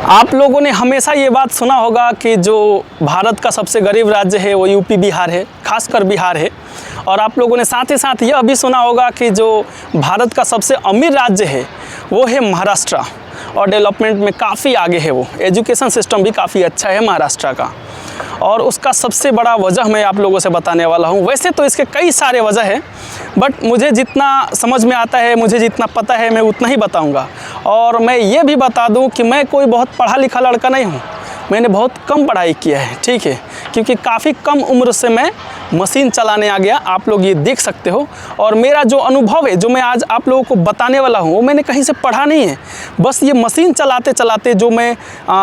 आप लोगों ने हमेशा ये बात सुना होगा कि जो भारत का सबसे गरीब राज्य है वो यूपी बिहार है, खासकर बिहार है। और आप लोगों ने साथ ही साथ यह भी सुना होगा कि जो भारत का सबसे अमीर राज्य है वो है महाराष्ट्र, और डेवलपमेंट में काफ़ी आगे है। वो एजुकेशन सिस्टम भी काफ़ी अच्छा है महाराष्ट्र का, और उसका सबसे बड़ा वजह मैं आप लोगों से बताने वाला हूँ। वैसे तो इसके कई सारे वजह हैं, बट मुझे जितना समझ में आता है, मुझे जितना पता है, मैं उतना ही बताऊँगा। और मैं ये भी बता दूँ कि मैं कोई बहुत पढ़ा लिखा लड़का नहीं हूँ, मैंने बहुत कम पढ़ाई किया है, ठीक है, क्योंकि काफ़ी कम उम्र से मैं मशीन चलाने आ गया, आप लोग ये देख सकते हो। और मेरा जो अनुभव है, जो मैं आज आप लोगों को बताने वाला हूँ, वो मैंने कहीं से पढ़ा नहीं है। बस ये मशीन चलाते चलाते जो मैं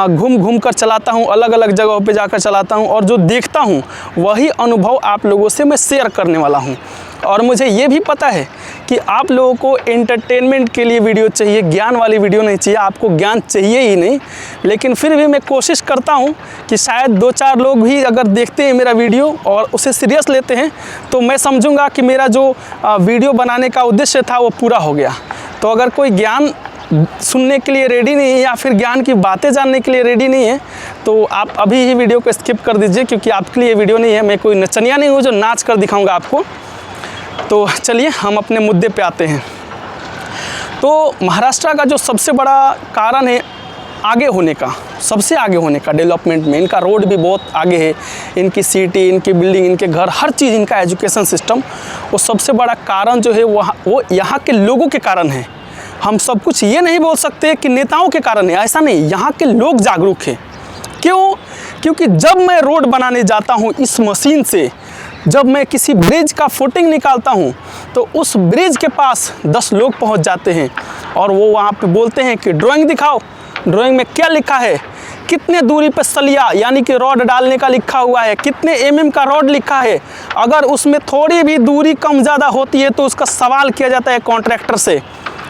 घूम घूम कर चलाता हूँ, अलग अलग जगहों पे जाकर चलाता हूँ, और जो देखता हूँ वही अनुभव आप लोगों से मैं शेयर करने वाला हूँ। और मुझे ये भी पता है कि आप लोगों को एंटरटेनमेंट के लिए वीडियो चाहिए, ज्ञान वाली वीडियो नहीं चाहिए। आपको ज्ञान चाहिए ही नहीं, लेकिन फिर भी मैं कोशिश करता हूं कि शायद 2-4 लोग भी अगर देखते हैं मेरा वीडियो और उसे सीरियस लेते हैं, तो मैं समझूंगा कि मेरा जो वीडियो बनाने का उद्देश्य था वो पूरा हो गया। तो अगर कोई ज्ञान सुनने के लिए रेडी नहीं है या फिर ज्ञान की बातें जानने के लिए रेडी नहीं है, तो आप अभी ही वीडियो को स्किप कर दीजिए, क्योंकि आपके लिए वीडियो नहीं है। मैं कोई नचनिया नहीं हूँ जो नाच कर दिखाऊँगा आपको। तो चलिए हम अपने मुद्दे पे आते हैं। तो महाराष्ट्र का जो सबसे बड़ा कारण है आगे होने का, सबसे आगे होने का डेवलपमेंट में, इनका रोड भी बहुत आगे है, इनकी सिटी, इनकी बिल्डिंग, इनके घर, हर चीज़, इनका एजुकेशन सिस्टम, वो सबसे बड़ा कारण जो है वो यहाँ के लोगों के कारण है। हम सब कुछ ये नहीं बोल सकते कि नेताओं के कारण है, ऐसा नहीं, यहाँ के लोग जागरूक हैं। क्यों? क्योंकि जब मैं रोड बनाने जाता हूँ इस मशीन से, जब मैं किसी ब्रिज का फुटिंग निकालता हूँ, तो उस ब्रिज के पास 10 लोग पहुँच जाते हैं, और वो वहाँ पे बोलते हैं कि ड्राइंग दिखाओ, ड्राइंग में क्या लिखा है, कितने दूरी पे सलिया यानी कि रॉड डालने का लिखा हुआ है, कितने mm का रॉड लिखा है। अगर उसमें थोड़ी भी दूरी कम ज़्यादा होती है तो उसका सवाल किया जाता है कॉन्ट्रैक्टर से,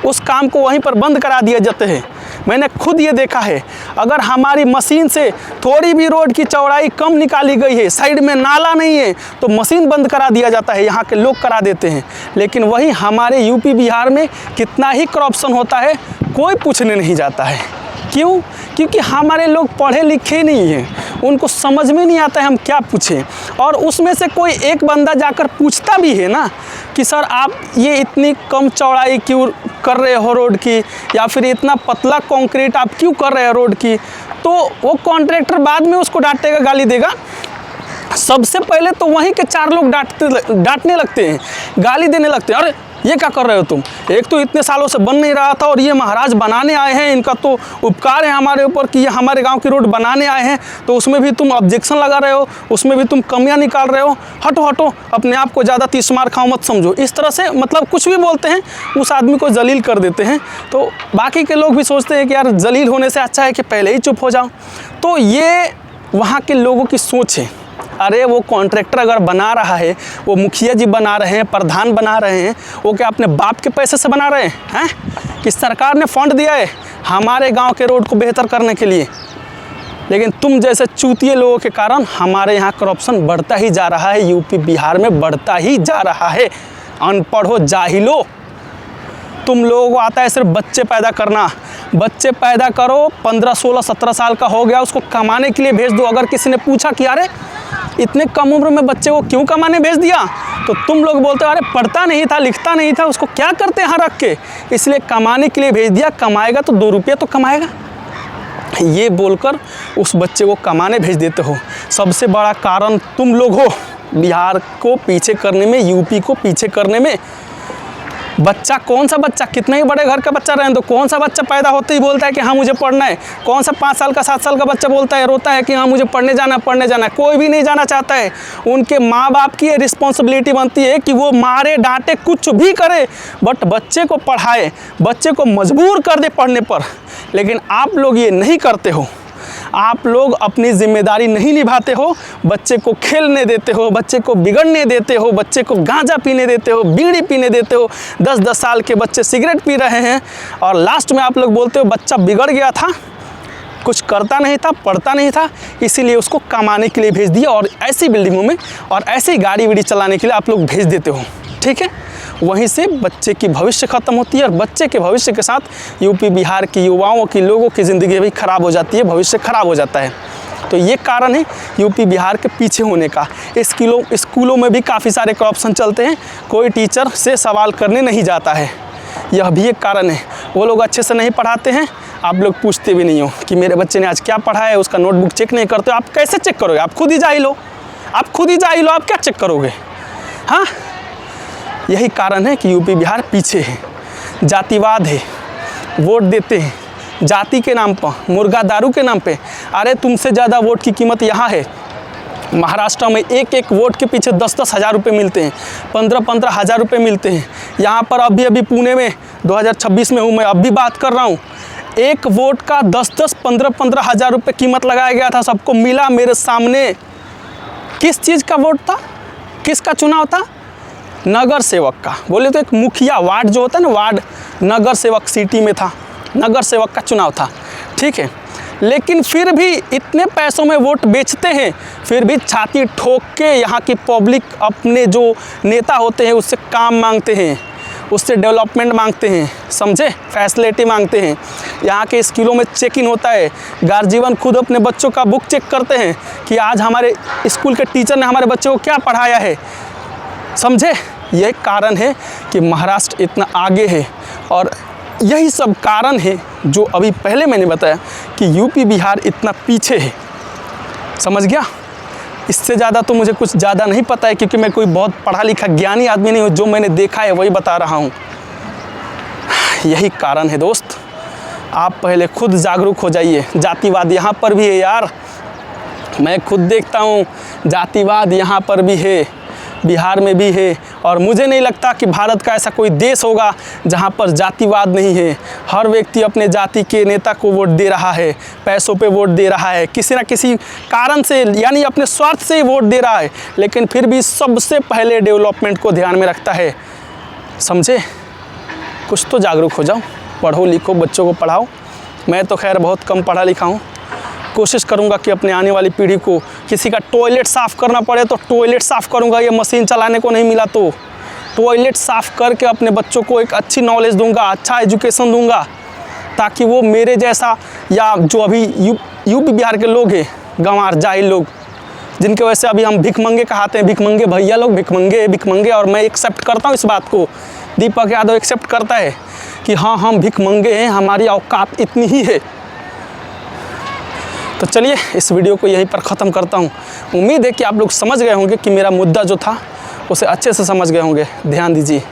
उस काम को वहीं पर बंद करा दिए जाते हैं। मैंने खुद ये देखा है, अगर हमारी मशीन से थोड़ी भी रोड की चौड़ाई कम निकाली गई है, साइड में नाला नहीं है, तो मशीन बंद करा दिया जाता है, यहाँ के लोग करा देते हैं। लेकिन वही हमारे यूपी बिहार में कितना ही करप्शन होता है, कोई पूछने नहीं जाता है। क्यों? क्योंकि हमारे लोग पढ़े लिखे नहीं हैं, उनको समझ में नहीं आता है हम क्या पूछें। और उसमें से कोई एक बंदा जाकर पूछता भी है ना कि सर आप ये इतनी कम चौड़ाई क्यों कर रहे हो रोड की, या फिर इतना पतला कंक्रीट आप क्यों कर रहे हो रोड की, तो वो कॉन्ट्रैक्टर बाद में उसको डांटेगा, गाली देगा। सबसे पहले तो वहीं के 4 लोग डांटने लगते हैं, गाली देने लगते हैं, अरे ये क्या कर रहे हो तुम, एक तो इतने सालों से बन नहीं रहा था और ये महाराज बनाने आए हैं, इनका तो उपकार है हमारे ऊपर कि ये हमारे गांव की रोड बनाने आए हैं, तो उसमें भी तुम ऑब्जेक्शन लगा रहे हो, उसमें भी तुम कमियां निकाल रहे हो, हटो हटो, अपने आप को ज़्यादा 30 मार खाओ मत समझो। इस तरह से मतलब कुछ भी बोलते हैं, उस आदमी को जलील कर देते हैं। तो बाकी के लोग भी सोचते हैं कि यार जलील होने से अच्छा है कि पहले ही चुप हो जाओ। तो ये वहाँ के लोगों की सोच है। अरे वो कॉन्ट्रैक्टर अगर बना रहा है, वो मुखिया जी बना रहे हैं, प्रधान बना रहे हैं, वो क्या अपने बाप के पैसे से बना रहे हैं कि सरकार ने फंड दिया है हमारे गांव के रोड को बेहतर करने के लिए। लेकिन तुम जैसे चूतिए लोगों के कारण हमारे यहाँ करप्शन बढ़ता ही जा रहा है, यूपी बिहार में बढ़ता ही जा रहा है। अनपढ़ हो, जाहिलो, तुम लोगों को आता है सिर्फ बच्चे पैदा करना। बच्चे पैदा करो, 15, 16, 17 साल का हो गया, उसको कमाने के लिए भेज दो। अगर किसी ने पूछा कि अरे इतने कम उम्र में बच्चे को क्यों कमाने भेज दिया, तो तुम लोग बोलते हो अरे पढ़ता नहीं था, लिखता नहीं था, उसको क्या करते यहाँ रख के, इसलिए कमाने के लिए भेज दिया, कमाएगा तो 2 रुपये तो कमाएगा, ये बोलकर उस बच्चे को कमाने भेज देते हो। सबसे बड़ा कारण तुम लोग हो बिहार को पीछे करने में, यूपी को पीछे करने में। बच्चा, कौन सा बच्चा, कितने ही बड़े घर का बच्चा रहे तो कौन सा बच्चा पैदा होते ही बोलता है कि हाँ मुझे पढ़ना है। कौन सा 5 साल का 7 साल का बच्चा बोलता है, रोता है कि हाँ मुझे पढ़ने जाना है, पढ़ने जाना है। कोई भी नहीं जाना चाहता है। उनके माँ बाप की ये रिस्पॉन्सिबिलिटी बनती है कि वो मारे डांटे कुछ भी करे, बट बच्चे को पढ़ाए, बच्चे को मजबूर कर दे पढ़ने पर। लेकिन आप लोग ये नहीं करते हो, आप लोग अपनी जिम्मेदारी नहीं निभाते हो, बच्चे को खेलने देते हो, बच्चे को बिगड़ने देते हो, बच्चे को गांजा पीने देते हो, बीड़ी पीने देते हो। 10-10 साल के बच्चे सिगरेट पी रहे हैं, और लास्ट में आप लोग बोलते हो बच्चा बिगड़ गया था, कुछ करता नहीं था, पढ़ता नहीं था, इसीलिए उसको कमाने के लिए भेज दिया, और ऐसी बिल्डिंगों में और ऐसी गाड़ी वीड़ी चलाने के लिए आप लोग भेज देते हो। ठीक है, वहीं से बच्चे की भविष्य ख़त्म होती है और बच्चे के भविष्य के साथ यूपी बिहार के युवाओं की, लोगों की ज़िंदगी भी ख़राब हो जाती है, भविष्य ख़राब हो जाता है। तो ये कारण है यूपी बिहार के पीछे होने का। स्कूलों में भी काफ़ी सारे करप्शन चलते हैं, कोई टीचर से सवाल करने नहीं जाता है, यह भी एक कारण है। वो लोग अच्छे से नहीं पढ़ाते हैं, आप लोग पूछते भी नहीं हो कि मेरे बच्चे ने आज क्या पढ़ा है, उसका नोटबुक चेक नहीं करते हो। आप कैसे चेक करोगे? आप खुद ही जाहिल हो, आप क्या चेक करोगे? हाँ, यही कारण है कि यूपी बिहार पीछे है। जातिवाद है, वोट देते हैं जाति के नाम पर, मुर्गा दारू के नाम पे। अरे तुमसे ज़्यादा वोट की कीमत यहाँ है। महाराष्ट्र में एक वोट के पीछे 10-10 हज़ार रुपये मिलते हैं, 15-15 हज़ार रुपये मिलते हैं। यहाँ पर अभी पुणे में 2026 में हूँ मैं, अब भी बात कर रहा हूँ, एक वोट का 10-10, 15-15 हज़ार रुपये कीमत लगाया गया था। सबको मिला मेरे सामने। किस चीज़ का वोट था? किसका चुनाव था? नगर सेवक का। बोले तो एक मुखिया, वार्ड जो होता है ना, वार्ड, नगर सेवक सिटी में था, नगर सेवक का चुनाव था, ठीक है। लेकिन फिर भी इतने पैसों में वोट बेचते हैं, फिर भी छाती ठोक के यहाँ की पब्लिक अपने जो नेता होते हैं उससे काम मांगते हैं, उससे डेवलपमेंट मांगते हैं, समझे, फैसिलिटी मांगते हैं। यहाँ के स्कूलों में चेक इन होता है, गार्जियन खुद अपने बच्चों का बुक चेक करते हैं कि आज हमारे स्कूल के टीचर ने हमारे बच्चे को क्या पढ़ाया है, समझे। यही कारण है कि महाराष्ट्र इतना आगे है और यही सब कारण है जो अभी पहले मैंने बताया कि यूपी बिहार इतना पीछे है, समझ गया। इससे ज़्यादा तो मुझे कुछ ज़्यादा नहीं पता है, क्योंकि मैं कोई बहुत पढ़ा लिखा ज्ञानी आदमी नहीं हूँ। जो मैंने देखा है वही बता रहा हूँ। यही कारण है दोस्त, आप पहले खुद जागरूक हो जाइए। जातिवाद यहाँ पर भी है यार, मैं खुद देखता हूँ, जातिवाद यहाँ पर भी है, बिहार में भी है। और मुझे नहीं लगता कि भारत का ऐसा कोई देश होगा जहाँ पर जातिवाद नहीं है। हर व्यक्ति अपने जाति के नेता को वोट दे रहा है, पैसों पे वोट दे रहा है, किसी ना किसी कारण से, यानी अपने स्वार्थ से ही वोट दे रहा है, लेकिन फिर भी सबसे पहले डेवलपमेंट को ध्यान में रखता है, समझे। कुछ तो जागरूक हो जाओ, पढ़ो लिखो, बच्चों को पढ़ाओ। मैं तो खैर बहुत कम पढ़ा लिखा हूँ, कोशिश करूंगा कि अपने आने वाली पीढ़ी को किसी का टॉयलेट साफ़ करना पड़े तो टॉयलेट साफ़ करूंगा। ये मशीन चलाने को नहीं मिला तो टॉयलेट साफ़ करके अपने बच्चों को एक अच्छी नॉलेज दूंगा, अच्छा एजुकेशन दूंगा, ताकि वो मेरे जैसा, या जो अभी यूपी बिहार के लोग हैं, गंवार जाहिल लोग, जिनके वजह से अभी हम भिखमंगे कहाते हैं, भिखमंगे भैया लोग, भिखमंगे। और मैं एक्सेप्ट करता हूँ इस बात को, दीपक यादव एक्सेप्ट करता है कि हाँ हम भिखमंगे हैं, हमारी औकात इतनी ही है। तो चलिए इस वीडियो को यहीं पर ख़त्म करता हूँ। उम्मीद है कि आप लोग समझ गए होंगे कि मेरा मुद्दा जो था उसे अच्छे से समझ गए होंगे। ध्यान दीजिए।